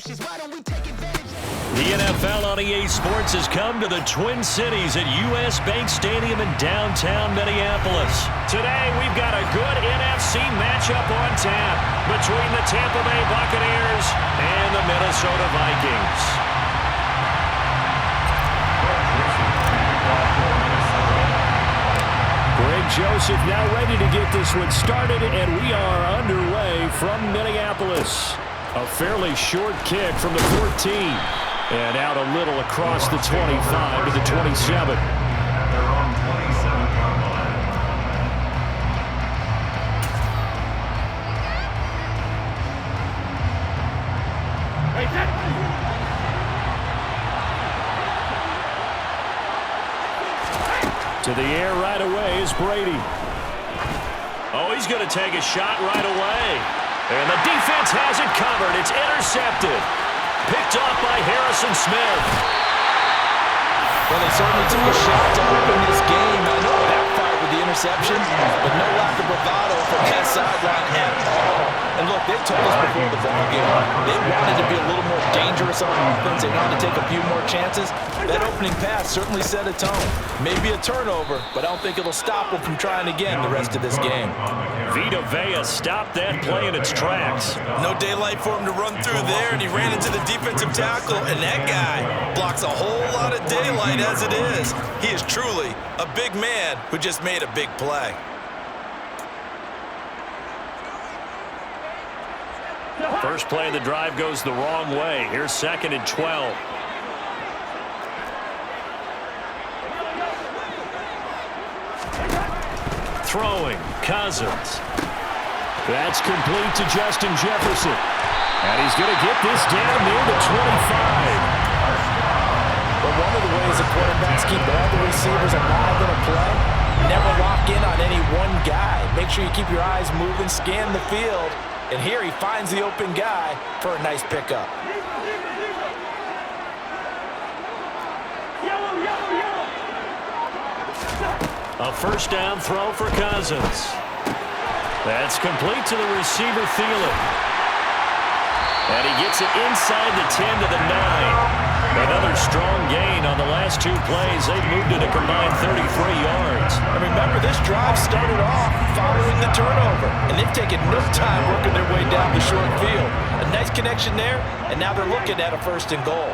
The NFL on EA Sports has come to the Twin Cities at U.S. Bank Stadium in downtown Minneapolis. Today, we've got a good NFC matchup on tap between the Tampa Bay Buccaneers and the Minnesota Vikings. Greg Joseph now ready to get this one started, and we are underway from Minneapolis. A fairly short kick from the 14. And out a little across the 25 to the 27. To the air right away is Brady. Oh, he's going to take a shot right away. And the defense has it covered. It's intercepted. Picked off by Harrison Smith. Well, they certainly took a shot to open this game. I know it backfired with the interception, but no lack of bravado from that sideline at all. And look, they told us before the ball game, they wanted to be a little more dangerous on offense. They wanted to take a few more chances. That opening pass certainly set a tone. Maybe a turnover, but I don't think it'll stop them from trying again the rest of this game. Vita Vea stopped that play in its tracks. No daylight for him to run through there, and he ran into the defensive tackle, and that guy blocks a whole lot of daylight as it is. He is truly a big man who just made a big play. First play of the drive goes the wrong way. Here's 2nd and 12. Throwing, Cousins. That's complete to Justin Jefferson. And he's going to get this down near the 25. But one of the ways the quarterbacks keep all the receivers alive in a play, never lock in on any one guy. Make sure you keep your eyes moving, scan the field. And here he finds the open guy for a nice pickup. A first down throw for Cousins. That's complete to the receiver, Thielen. And he gets it inside the 10 to the 9. Another strong gain on the last 2 plays. They've moved it a combined 33 yards. And remember, this drive started off following the turnover. And they've taken no time working their way down the short field. A nice connection there, and now they're looking at a 1st and goal.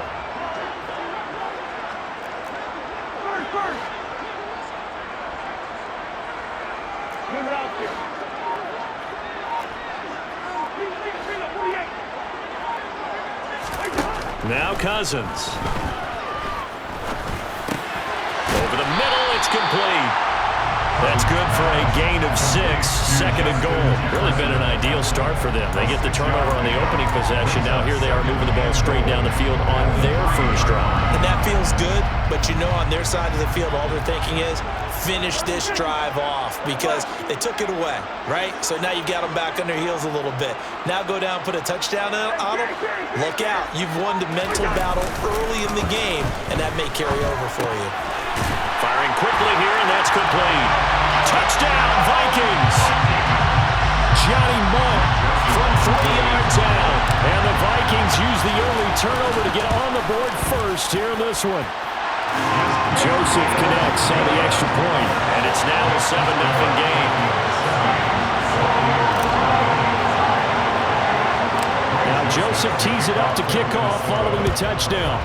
Now Cousins. Over the middle, it's complete. That's good for a gain of 6, 2nd and goal. Really been an ideal start for them. They get the turnover on the opening possession. Now here they are moving the ball straight down the field on their first drive. And that feels good, but you know on their side of the field, all they're thinking is, finish this drive off because they took it away, right? So now you've got them back on their heels a little bit. Now go down, put a touchdown on them. Look out. You've won the mental battle early in the game, and that may carry over for you. Firing quickly here, and that's complete. Touchdown, Vikings. Johnny Munt from 3 yards out. And the Vikings use the early turnover to get on the board first here in this one. Joseph connects on the extra point, and it's now a 7-0 game. Now Joseph tees it up to kick off following the touchdown.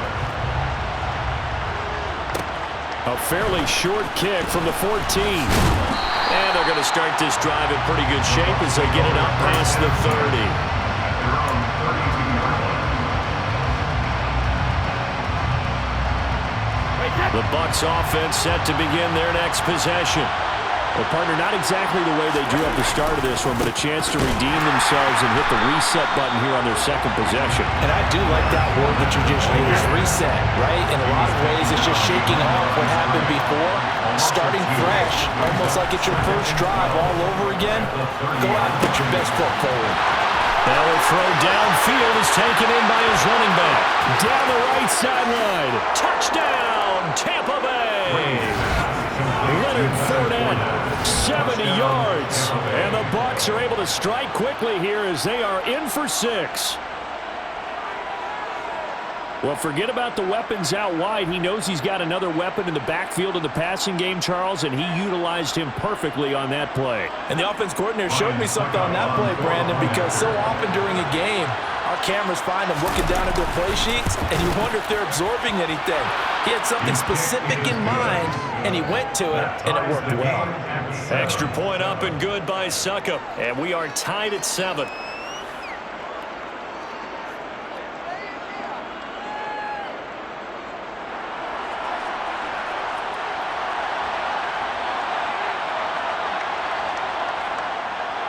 A fairly short kick from the 14. And they're going to start this drive in pretty good shape as they get it up past the 30. The Bucs offense set to begin their next possession. Well, partner, not exactly the way they drew up the start of this one, but a chance to redeem themselves and hit the reset button here on their 2nd possession. And I do like that word that you just used, reset, right? In a lot of ways, it's just shaking off what happened before, starting fresh, almost like it's your first drive all over again. Go out and put your best foot forward. Now a throw downfield is taken in by his running back. Down the right sideline. Touchdown, Tampa Bay. Leonard Fournette, 70 yards. And the Bucs are able to strike quickly here as they are in for 6. Well, forget about the weapons out wide. He knows he's got another weapon in the backfield in the passing game, Charles, and he utilized him perfectly on that play. And the offense coordinator showed me something on that play, Brandon, because so often during a game, our cameras find them looking down at their play sheets, and you wonder if they're absorbing anything. He had something specific in mind, and he went to it, and it worked well. Extra point up and good by Succop, and we are tied at 7.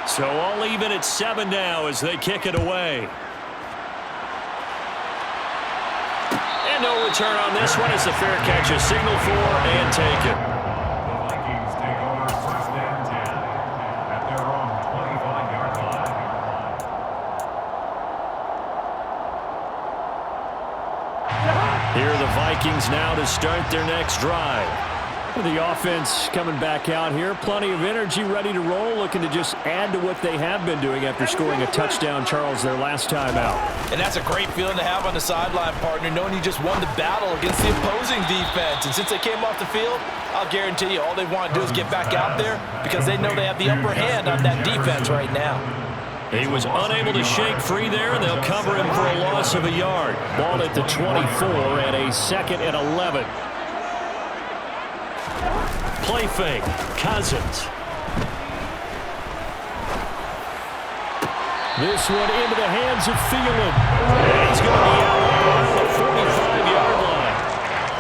So all even at 7 now as they kick it away. And no return on this one as the fair catch is signaled for and taken. The Vikings take over first and 10 at their own 25-yard line. Here are the Vikings now to start their next drive. The offense coming back out here. Plenty of energy, ready to roll, looking to just add to what they have been doing after scoring a touchdown, Charles, their last time out. And that's a great feeling to have on the sideline, partner, knowing you just won the battle against the opposing defense. And since they came off the field, I'll guarantee you all they want to do is get back out there because they know they have the upper hand on that defense right now. He was unable to shake free there, and they'll cover him for a loss of a yard. Ball at the 24 and a 2nd and 11. Play fake, Cousins. This one into the hands of Thielen. And he's going to be out around the 45-yard line.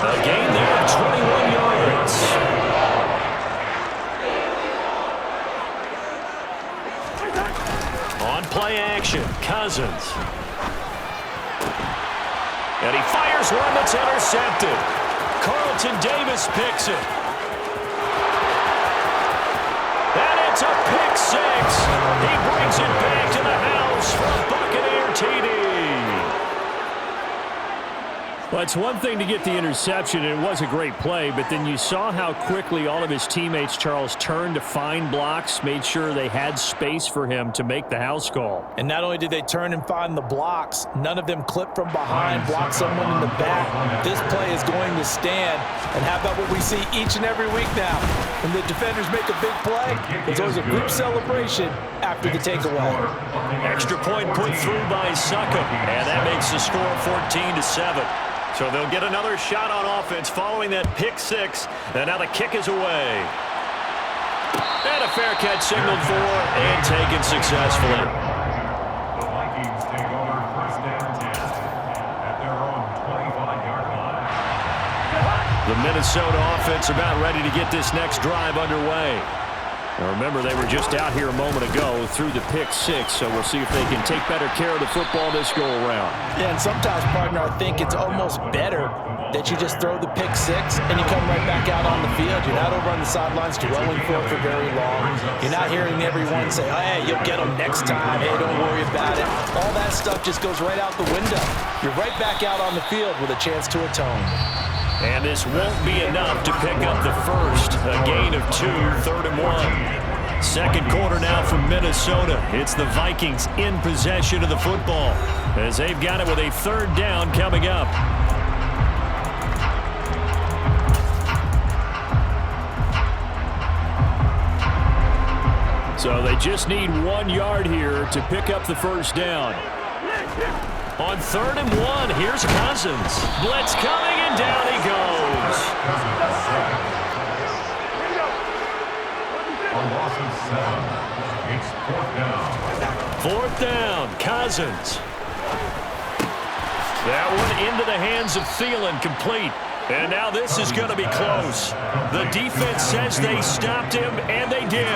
A gain there of 21 yards. On play action, Cousins. And he fires one that's intercepted. Carlton Davis picks it. And it's a pick six. He brings it back to the house for a Buccaneer TD. Well, it's one thing to get the interception, and it was a great play, but then you saw how quickly all of his teammates, Charles, turned to find blocks, made sure they had space for him to make the house call. And not only did they turn and find the blocks, none of them clipped from behind, blocked someone in the back. This play is going to stand. And how about what we see each and every week now? When the defenders make a big play, there's always a group celebration after the takeaway. Extra point put through by Succop, and that makes the score 14-7. So they'll get another shot on offense following that pick six, and now the kick is away. And a fair catch signaled for and taken successfully. The Vikings take over first and 10 at their own 25-yard line. The Minnesota offense about ready to get this next drive underway. Now remember, they were just out here a moment ago through the pick six, so we'll see if they can take better care of the football this go-around. Yeah, and sometimes, partner, I think it's almost better that you just throw the pick six and you come right back out on the field. You're not over on the sidelines dwelling for it for very long. You're not hearing everyone say, oh, hey, you'll get them next time. Hey, don't worry about it. All that stuff just goes right out the window. You're right back out on the field with a chance to atone. And this won't be enough to pick up the first. A gain of 2, 3rd and 1. Second quarter now from Minnesota. It's the Vikings in possession of the football as they've got it with a 3rd down coming up. So they just need 1 yard here to pick up the first down. On 3rd and 1, here's Cousins. Blitz coming, and down he goes. A loss of 7. It's 4th down. 4th down, Cousins. That one into the hands of Thielen, complete. And now this is going to be close. The defense says they stopped him, and they did.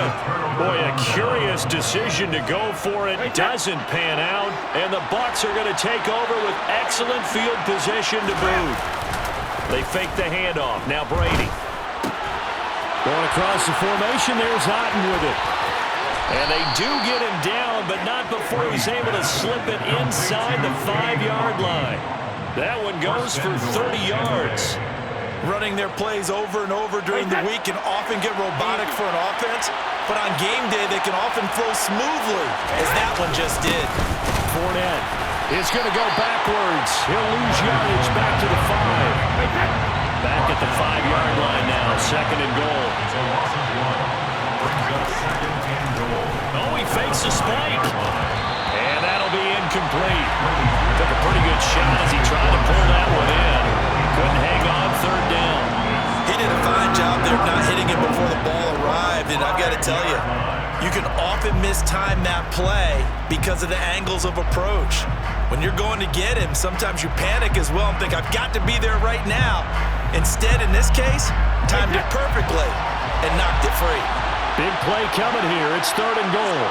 Boy, a curious decision to go for it. Doesn't pan out, and the Bucs are going to take over with excellent field position to boot. They fake the handoff. Now Brady. Going across the formation, there's Otten with it. And they do get him down, but not before he's able to slip it inside the 5-yard line. That one goes for 30 yards. Running their plays over and over during the week can often get robotic for an offense, but on game day they can often flow smoothly, as that one just did. Fournette is going to go backwards. He'll lose yardage back to the 5. Back at the 5-yard line now, second and goal. It's a loss of 1. Brings up second and goal. Oh, he fakes a spike. And that'll be incomplete. Took a pretty good shot as he tried to pull that one in. Couldn't hang on third down. He did a fine job there of not hitting it before the ball arrived, and I've got to tell you, you can often mistime that play because of the angles of approach. When you're going to get him, sometimes you panic as well and think, I've got to be there right now. Instead, in this case, timed it perfectly and knocked it free. Big play coming here. It's third and goal.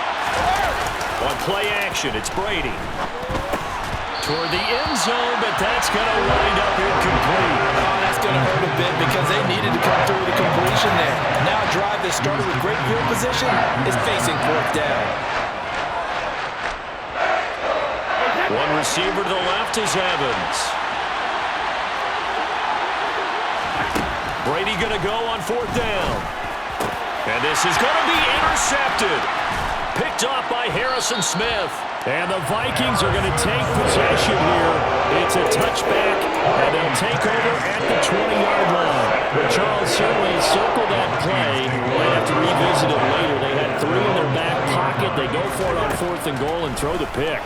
On play action, it's Brady. Toward the end zone, but that's going to wind up incomplete. Oh, that's going to hurt a bit because they needed to come through with a completion there. Now a drive that started with great field position is facing fourth down. One receiver to the left is Evans. Brady going to go on fourth down. And this is going to be intercepted. Picked off by Harrison Smith. And the Vikings are going to take possession here. It's a touchback, and they'll take over at the 20-yard line. But Charles certainly circled that play. Might have to revisit it later. They had 3 in their back pocket. They go for it on fourth and goal and throw the pick.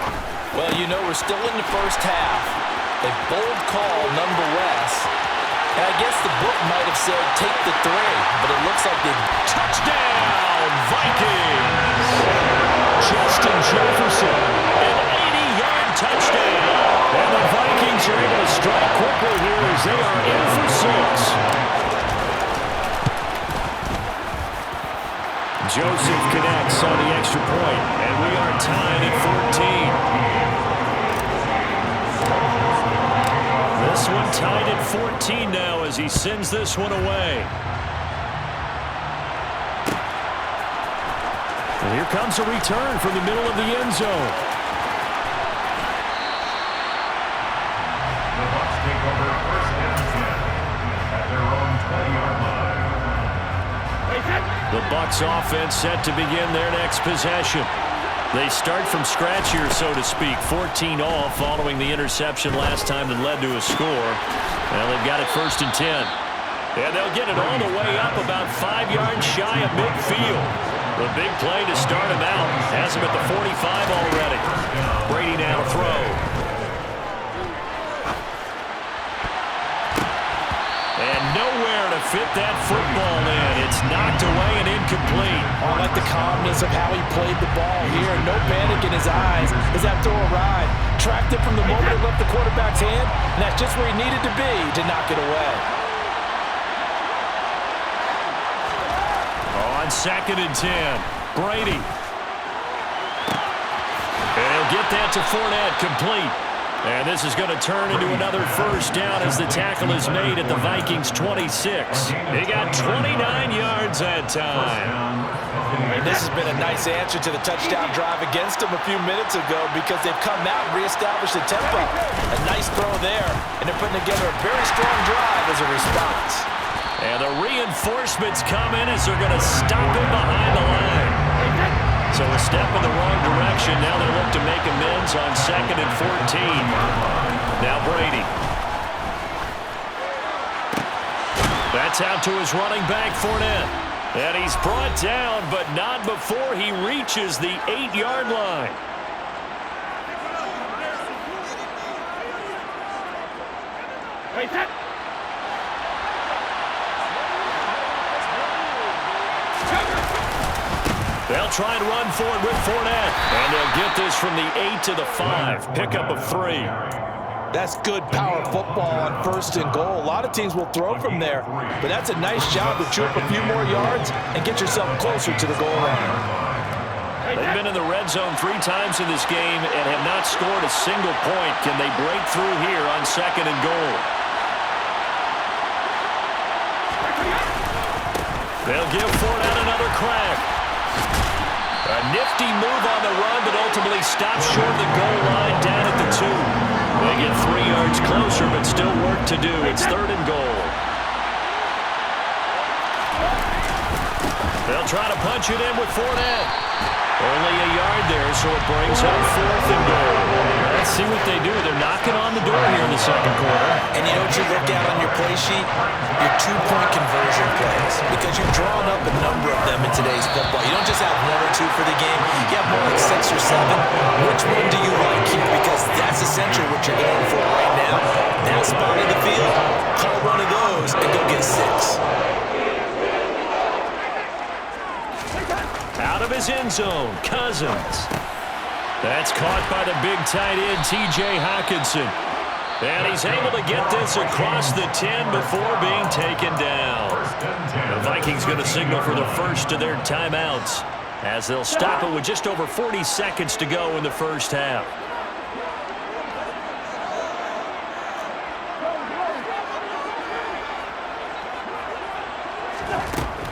Well, you know, we're still in the first half. A bold call nonetheless. And I guess the book might have said take the 3, but it looks like they... Touchdown, Vikings! Justin Jefferson, an 80-yard touchdown. And the Vikings are able to strike quickly here as they are in for 6. Joseph connects on the extra point, and we are tied at 14. This one tied at 14 now as he sends this one away. And here comes a return from the middle of the end zone. The Bucs take over first and 10 at their own 20-yard line. The Bucs offense set to begin their next possession. They start from scratch here, so to speak. 14 all following the interception last time that led to a score. Well, they've got it first and 10. And they'll get it all the way up about 5 yards shy of midfield. The big play to start him out. Has him at the 45 already. Brady now to throw. And nowhere to fit that football in. It's knocked away and incomplete. I like the calmness of how he played the ball here. No panic in his eyes as that throw arrived. Tracked it from the moment it left the quarterback's hand, and that's just where he needed to be to knock it away. On second and 10, Brady. And he'll get that to Fournette, complete. And this is going to turn into another first down as the tackle is made at the Vikings 26. They got 29 yards that time. And this has been a nice answer to the touchdown drive against them a few minutes ago because they've come out and reestablished the tempo. A nice throw there, and they're putting together a very strong drive as a response. And the reinforcements come in as they're going to stop him behind the line. So a step in the wrong direction. Now they look to make amends on second and 14. Now Brady. That's out to his running back, Fournette. And he's brought down, but not before he reaches the 8-yard line. They'll try and run for it with Fournette. And they'll get this from the 8 to the 5. Pickup of 3. That's good power football on first and goal. A lot of teams will throw from there, but that's a nice job to chew up a few more yards and get yourself closer to the goal line. They've been in the red zone 3 times in this game and have not scored a single point. Can they break through here on second and goal? They'll give Fournette another crack. A nifty move on the run, but ultimately stops short of the goal line down at the 2. They get 3 yards closer, but still work to do. It's third and goal. They'll try to punch it in with Fournette. Only a yard there, so it brings up fourth and goal. That's see what they do. They're knocking on the door here in the second quarter. And you know what you look at on your play sheet? Your two-point conversion plays. Because you've drawn up a number of them in today's football. You don't just have one or two for the game. You have more like 6 or 7. Which one do you like here? Because that's essentially what you're going for right now. That spot in the field, call one of those and go get 6. Out of his end zone, Cousins. That's caught by the big tight end, T.J. Hockenson. And he's able to get this across the 10 before being taken down. The Vikings going to signal for the first of their timeouts as they'll stop it with just over 40 seconds to go in the first half.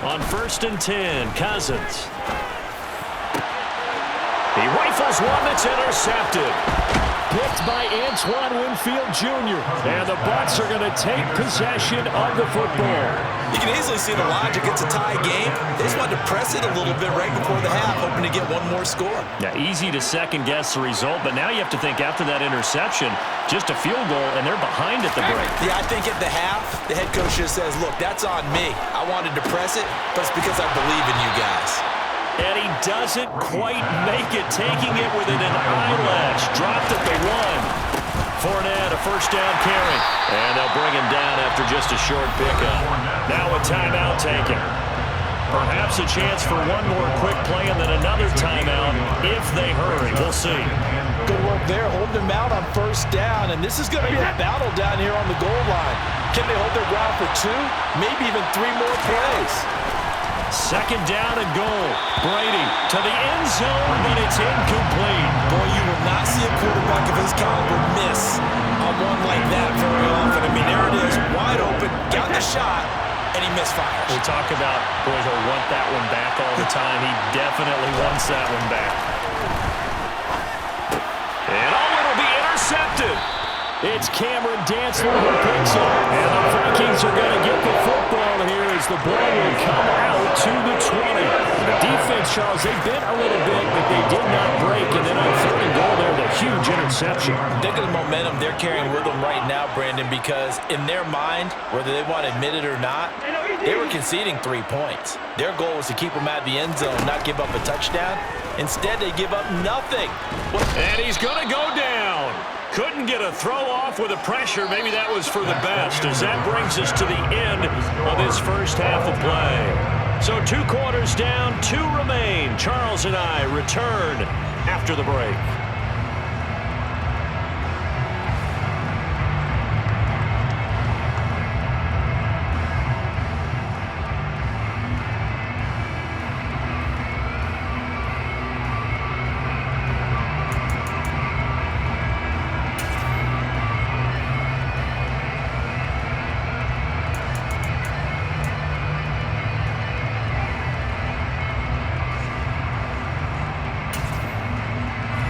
On 1st and 10, Cousins. He rifles one that's intercepted. Picked by Antoine Winfield Jr. And the Bucs are going to take possession of the football. You can easily see the logic. It's a tie game. They just wanted to press it a little bit right before the half, hoping to get one more score. Yeah, easy to second-guess the result, but now you have to think after that interception, just a field goal, and they're behind at the break. Yeah, I think at the half, the head coach just says, look, that's on me. I wanted to press it, but it's because I believe in you guys. And he doesn't quite make it, taking it within an eyelash. Dropped at the 1. Fournette, a first down carry. And they'll bring him down after just a short pickup. Now a timeout taken. Perhaps a chance for one more quick play and then another timeout if they hurry. We'll see. Good work there, holding them out on first down. And this is going to be a battle down here on the goal line. Can they hold their ground for 2, maybe even 3 more plays? Second down and goal. Brady to the end zone, but it's incomplete. Boy, you will not see a quarterback of his caliber miss on one like that very often. I mean, there it is, wide open, got the shot, and he misfires. We talk about, boy, he'll want that one back all the time. He definitely wants that one back. And it'll be intercepted. It's Cameron Dantzler who picks it. And the Vikings are going to get the football here as the ball will come out to the 20. The defense, Charles, they bent a little bit, but they did not break. And then on 3rd and goal there, the huge interception. Think of the momentum they're carrying with them right now, Brandon, because in their mind, whether they want to admit it or not, they were conceding 3 points. Their goal was to keep them out of the end zone, not give up a touchdown. Instead, they give up nothing. And he's going to go down. Couldn't get a throw off with the pressure. Maybe that was for the best, as that brings us to the end of this first half of play. So 2 quarters down, 2 remain. Charles and I return after the break.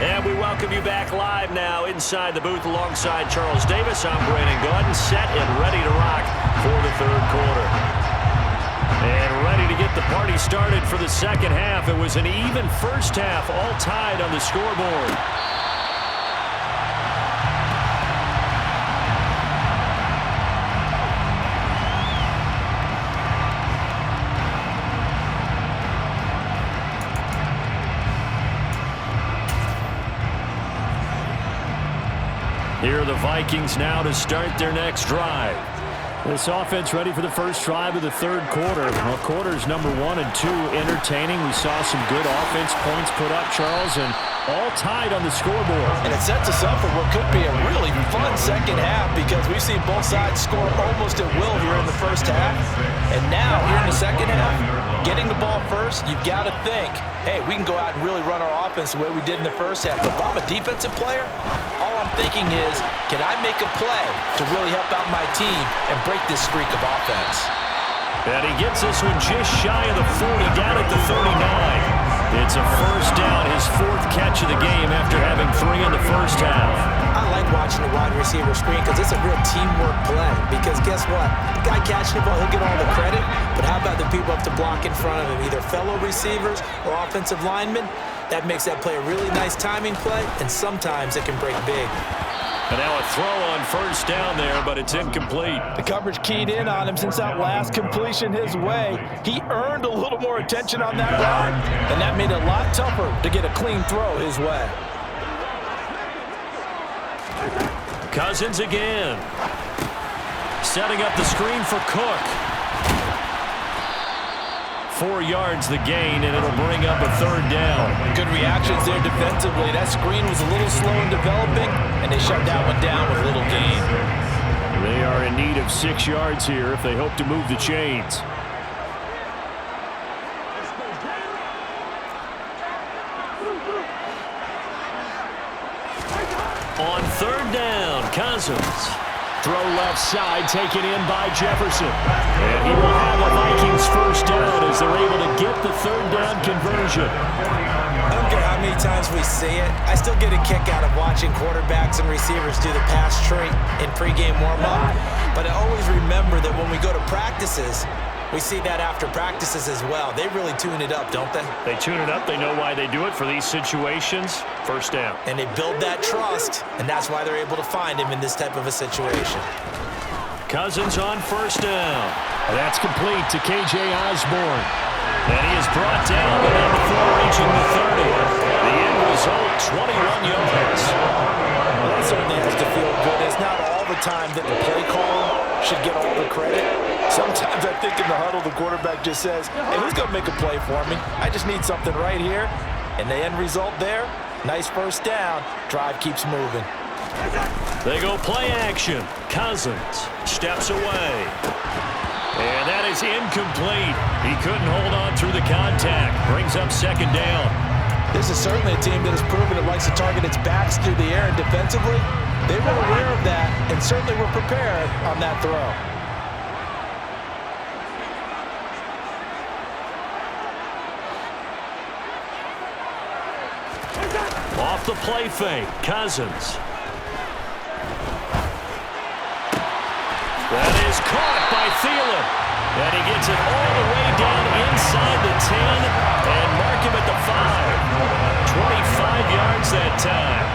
And we welcome you back live now inside the booth alongside Charles Davis. I'm Brandon Gaudin, set and ready to rock for the 3rd quarter. And ready to get the party started for the second half. It was an even first half, all tied on the scoreboard. Here are the Vikings now to start their next drive. This offense ready for the first drive of the 3rd quarter. Well, quarters number 1 and 2 entertaining. We saw some good offense points put up, Charles, and all tied on the scoreboard. And it sets us up for what could be a really fun second half because we've seen both sides score almost at will here in the first half. And now, here in the second half, getting the ball first, you've got to think, hey, we can go out and really run our offense the way we did in the first half. But if I'm a defensive player, all I'm thinking is, can I make a play to really help out my team and break this streak of offense? And he gets this one just shy of the 40, down at the 39. It's a first down, his 4th catch of the game after having 3 in the first half. I like watching the wide receiver screen because it's a real teamwork play. Because guess what? The guy catching the ball, he'll get all the credit. But how about the people up to block in front of him, either fellow receivers or offensive linemen? That makes that play a really nice timing play, and sometimes it can break big. And now a throw on first down there, but it's incomplete. The coverage keyed in on him since that last completion his way. He earned a little more attention on that route, and that made it a lot tougher to get a clean throw his way. Cousins again. Setting up the screen for Cook. 4 yards the gain, and it'll bring up a third down. Good reactions there defensively. That screen was a little slow in developing, and they shut that one down with little gain. They are in need of 6 yards here if they hope to move the chains. On third down, Cousins. Throw left side, taken in by Jefferson. And he will have a Vikings first down as they're able to get the third down conversion. I don't care how many times we see it. I still get a kick out of watching quarterbacks and receivers do the pass trait in pregame warm-up. But I always remember that when we go to practices, we see that after practices as well. They really tune it up, don't they? They tune it up. They know why they do it for these situations. First down. And they build that trust, and that's why they're able to find him in this type of a situation. Cousins on first down. That's complete to K.J. Osborne. And he is brought down, but not before reaching the 30. The end result, 21 yards. Well, that certainly has to feel good. It's not all the time that the play caller should get all the credit. Sometimes I think in the huddle, the quarterback just says, hey, who's going to make a play for me? I just need something right here. And the end result there, nice first down. Drive keeps moving. They go play action. Cousins steps away. And that is incomplete. He couldn't hold on through the contact. Brings up second down. This is certainly a team that has proven it likes to target its backs through the air, and defensively, they were aware of that and certainly were prepared on that throw. Off the play fake, Cousins. That is caught by Thielen. And he gets it all the way down inside the 10 and mark him at the 5. 25 yards that time.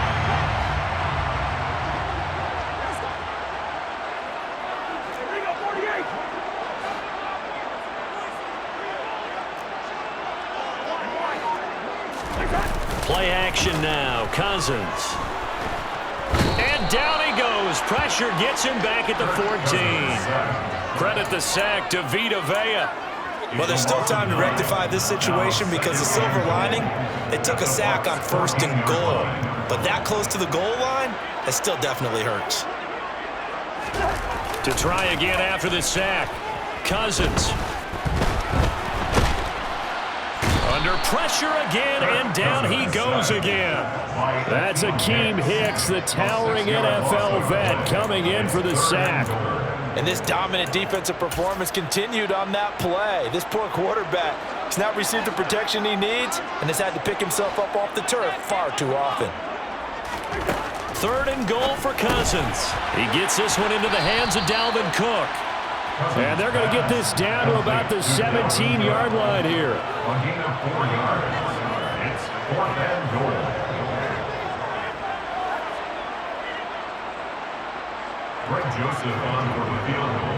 Play action now, Cousins. And down he goes. Pressure gets him back at the 14. Credit the sack to Vita Vea. Well, there's still time to rectify this situation because the silver lining, they took a sack on 1st and goal. But that close to the goal line, it still definitely hurts. To try again after the sack, Cousins. Under pressure again, and down he goes again. That's Akeem Hicks, the towering NFL vet, coming in for the sack. And this dominant defensive performance continued on that play. This poor quarterback has not received the protection he needs and has had to pick himself up off the turf far too often. 3rd and goal for Cousins. He gets this one into the hands of Dalvin Cook. And they're going to get this down to about the 17-yard line here. A gain of 4 yards. It's 4th and goal. Greg Joseph on for the field goal.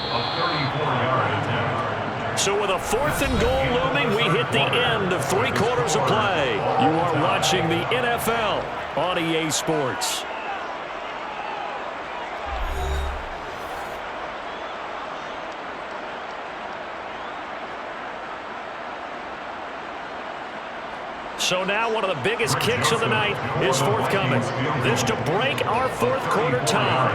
A 34-yard attempt. So with a 4th and goal looming, we hit the end of 3 quarters of play. You are watching the NFL on EA Sports. So now one of the biggest kicks of the night is forthcoming. This to break our 4th quarter tie.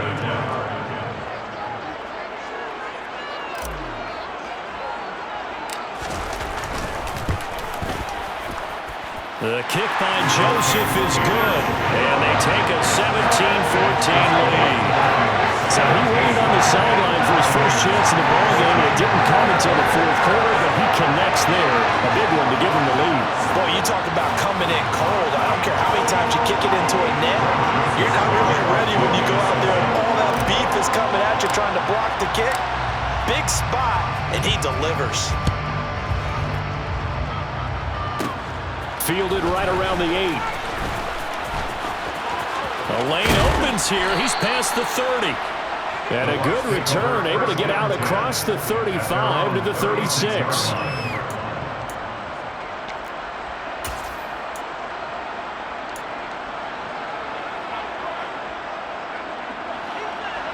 The kick by Joseph is good, and they take a 17-14 lead. So he waited on the sideline for his first chance in the ballgame, and it didn't come until the 4th quarter, but he connects there. A big one to give him the lead. Boy, you talk about coming in cold. I don't care how many times you kick it into a net. You're not really ready when you go out there and all that beef is coming at you trying to block the kick. Big spot, and he delivers. fielded right around the 8. The lane opens here. He's past the 30. And a good return, able to get out across the 35 to the 36.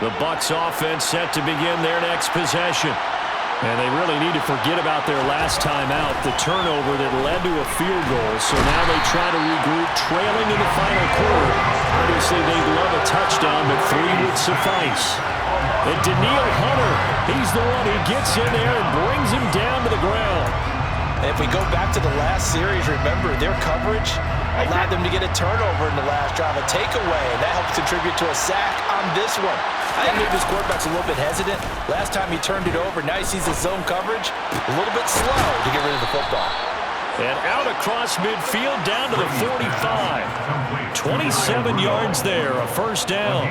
The Bucs offense set to begin their next possession. And they really need to forget about their last time out, the turnover that led to a field goal. So now they try to regroup, trailing in the final quarter. Obviously, they'd love a touchdown, but 3 would suffice. And Daniil Hunter, he's the one who gets in there and brings him down to the ground. If we go back to the last series, remember, their coverage allowed them to get a turnover in the last drive, a takeaway, and that helps contribute to a sack on this one. I think maybe this quarterback's a little bit hesitant. Last time he turned it over, now he sees the zone coverage, a little bit slow to get rid of the football. And out across midfield, down to the 45. 27 yards there, a first down.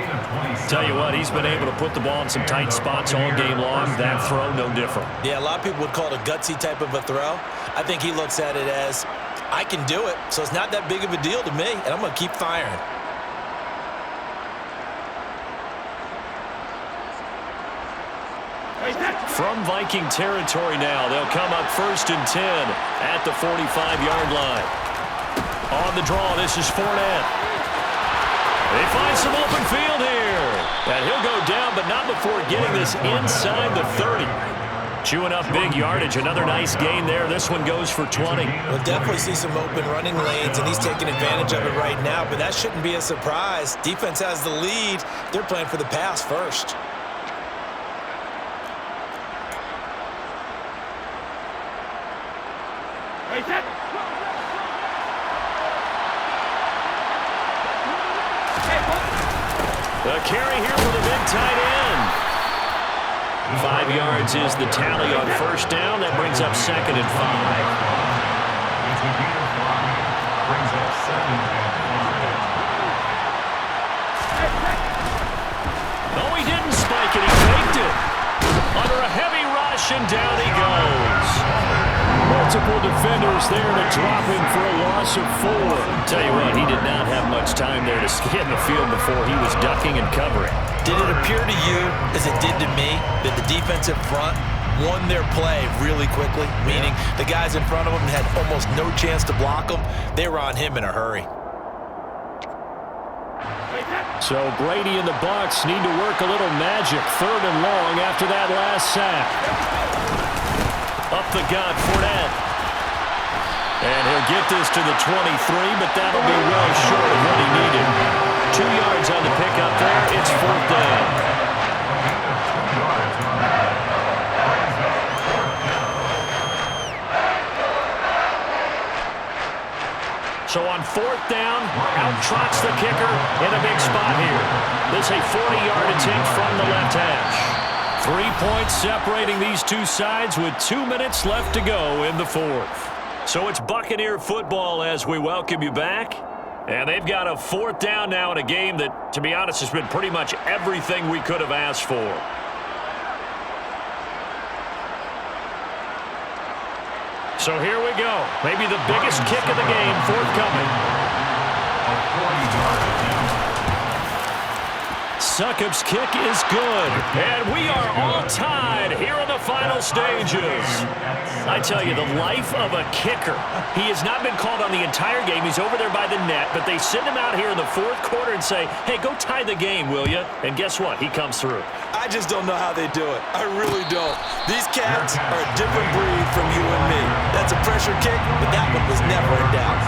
Tell you what, he's been able to put the ball in some tight spots all game long. That throw, no different. Yeah, a lot of people would call it a gutsy type of a throw. I think he looks at it as, I can do it, so it's not that big of a deal to me, and I'm going to keep firing. From Viking territory now, they'll come up 1st and 10 at the 45-yard line. On the draw, this is Fournette. They find some open field here. And he'll go down, but not before getting this inside the 30. Chewing up big yardage. Another nice gain there. This one goes for 20. We'll definitely see some open running lanes, and he's taking advantage of it right now, but that shouldn't be a surprise. Defense has the lead. They're playing for the pass first. The carry here for the big tight end. 5 yards is the tally on first down. That brings up 2nd and 5. It's a gain of 5. Brings up 2nd and 5. No, he didn't spike it. He faked it. Under a heavy rush, and down he goes. Multiple defenders there to drop him for a loss of 4. Tell you what, he did not have much time there to get in the field before he was ducking and covering. Did it appear to you, as it did to me, that the defensive front won their play really quickly? Meaning the guys in front of them had almost no chance to block him. They were on him in a hurry. So Brady and the Bucs need to work a little magic. 3rd and long after that last sack. Up the gut, Fournette. And he'll get this to the 23, but that'll be well short of what he needed. 2 yards on the pickup there. It's 4th down. So on 4th down, out trots the kicker in a big spot here. This a 40-yard attempt from the left hash. 3 points separating these two sides with 2 minutes left to go in the 4th. So it's Buccaneer football as we welcome you back. And they've got a 4th down now in a game that, to be honest, has been pretty much everything we could have asked for. So here we go. Maybe the biggest kick of the game forthcoming. Succop's kick is good. And we are all tied here in the final stages. I tell you, the life of a kicker. He has not been called on the entire game. He's over there by the net, but they send him out here in the 4th quarter and say, hey, go tie the game, will you? And guess what? He comes through. I just don't know how they do it. I really don't. These cats are a different breed from you and me. That's a pressure kick, but that one was never in doubt.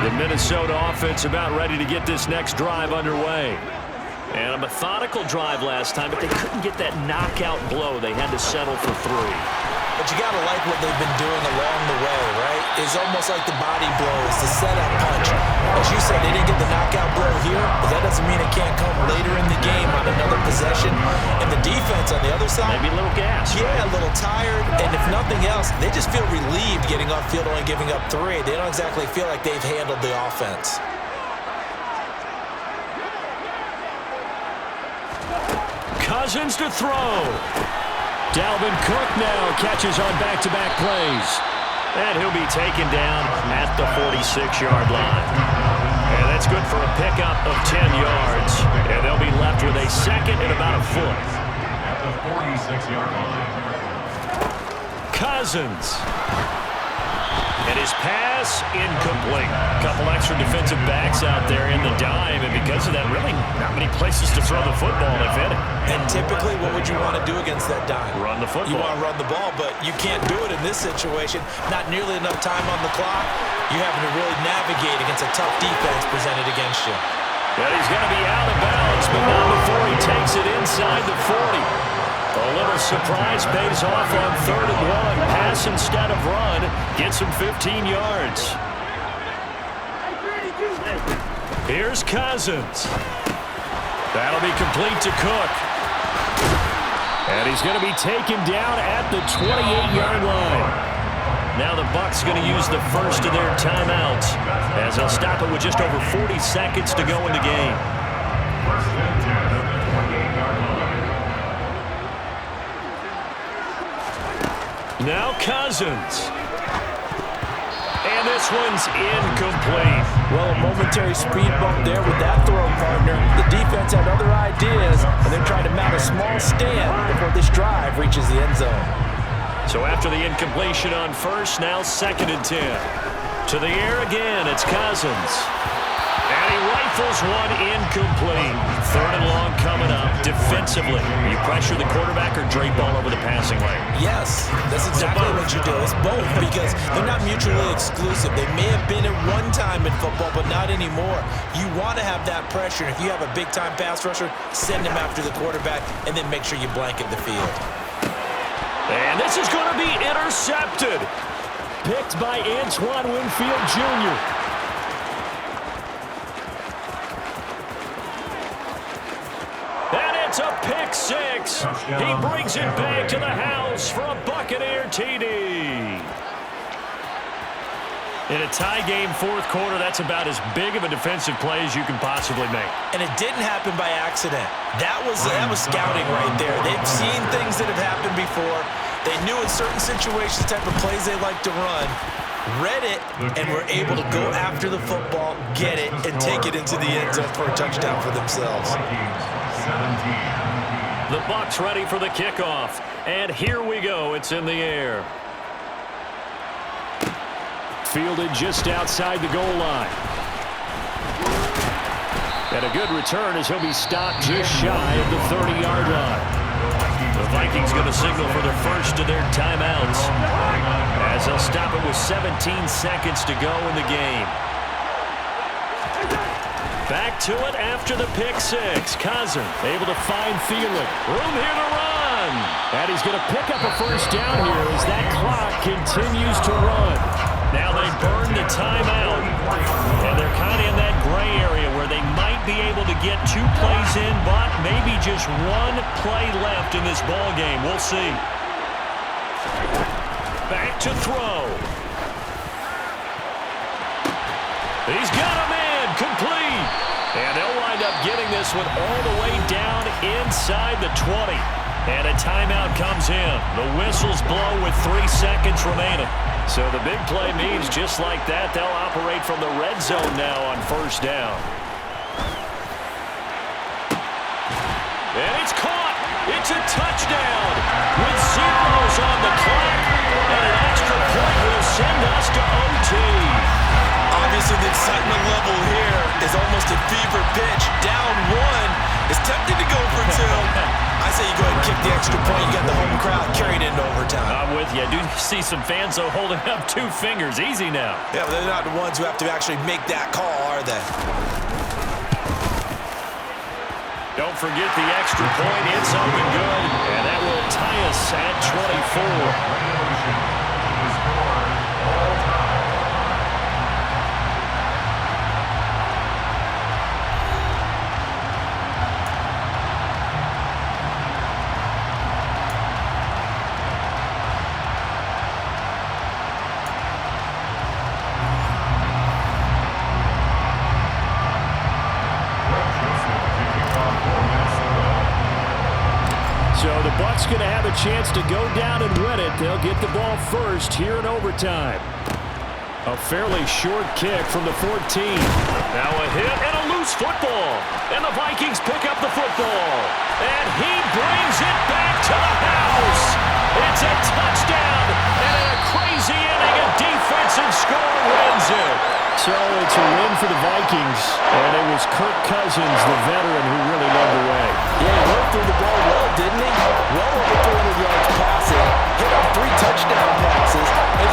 The Minnesota offense about ready to get this next drive underway. And a methodical drive last time, but they couldn't get that knockout blow. They had to settle for 3. But you got to like what they've been doing along the way, right? It's almost like the body blows, the setup punch. As you said, they didn't get the knockout blow here, but that doesn't doesn't mean it can't come later in the game on another possession. And the defense on the other side, Maybe a little gas. yeah, a little tired. And if nothing else, they just feel relieved getting off field only giving up 3. They don't exactly feel like they've handled the offense. Cousins to throw. Dalvin Cook now catches on back-to-back plays. And he'll be taken down at the 46-yard line. And that's good for a pickup of 10 yards. And they'll be left with a second and about a foot. At the 46-yard line. Cousins. And his pass incomplete. A couple extra defensive backs out there in the dime, and because of that, really not many places to throw the football, if any. And typically, what would you want to do against that dime? Run the football. You want to run the ball, but you can't do it in this situation. Not nearly enough time on the clock. You're having to really navigate against a tough defense presented against you. And he's going to be out of bounds, but not before he takes it inside the 40. A little surprise pays off on 3rd and 1. Pass instead of run. Gets him 15 yards. Here's Cousins. That'll be complete to Cook. And he's going to be taken down at the 28-yard line. Now the Bucs going to use the first of their timeouts as they'll stop it with just over 40 seconds to go in the game. First and 10 at the 28-yard line. Now Cousins. And this one's incomplete. Well, a momentary speed bump there with that throw, partner. The defense had other ideas, and they're trying to mount a small stand before this drive reaches the end zone. So after the incompletion on first, now 2nd and 10. To the air again, it's Cousins. And he rifles one incomplete. 3rd and long coming up. Defensively, you pressure the quarterback or drape all over the passing lane? Yes, that's exactly what you do. It's both because they're not mutually exclusive. They may have been at one time in football, but not anymore. You want to have that pressure. If you have a big-time pass rusher, send him after the quarterback, and then make sure you blanket the field. And this is going to be intercepted. Picked by Antoine Winfield Jr. And it's a pick 6. He brings it back to the house for a Buccaneer TD. In a tie game 4th quarter, that's about as big of a defensive play as you can possibly make. And it didn't happen by accident. That was scouting right there. They've seen things that have happened before. They knew in certain situations the type of plays they like to run, read it, and were able to go after the football, get it, and take it into the end zone for a touchdown for themselves. The Bucs ready for the kickoff. And here we go. It's in the air. Fielded just outside the goal line. And a good return as he'll be stopped just shy of the 30-yard line. The Vikings going to signal for the first of their timeouts as they'll stop it with 17 seconds to go in the game. Back to it after the pick 6. Cousins able to find Thielen. Room here to run. And he's going to pick up a first down here as that clock continues to run. Now they burn the timeout, and they're kind of in that gray area where they might be able to get 2 plays in, but maybe just 1 play left in this ball game. We'll see. Back to throw. He's got him in, complete. And they'll wind up getting this one all the way down inside the 20. And a timeout comes in. The whistles blow with 3 seconds remaining. So the big play means just like that, they'll operate from the red zone now on first down. And it's caught. It's a touchdown with zeros on the clock. And an extra point will send us to OT. Obviously, the excitement level here is almost a fever pitch. Down 1 is tempted to go for 2. I say you go ahead and kick the extra point. You got the home crowd carried into overtime. I'm with you. I do see some fans, though, holding up 2 fingers. Easy now. Yeah, but they're not the ones who have to actually make that call, are they? Don't forget the extra point. It's up and good. And that will tie us at 24. Bucs going to have a chance to go down and win it. They'll get the ball first here in overtime. A fairly short kick from the 14. Now a hit and a loose football. And the Vikings pick up the football. And he brings it back to the house. It's a touchdown. And a crazy inning, a defensive score wins it. So it's a win for the Vikings. And it was Kirk Cousins, the veteran, who really led the way. Yeah, he worked through the ball well, didn't he? Well over 300 yards passing, hit on 3 touchdown passes, and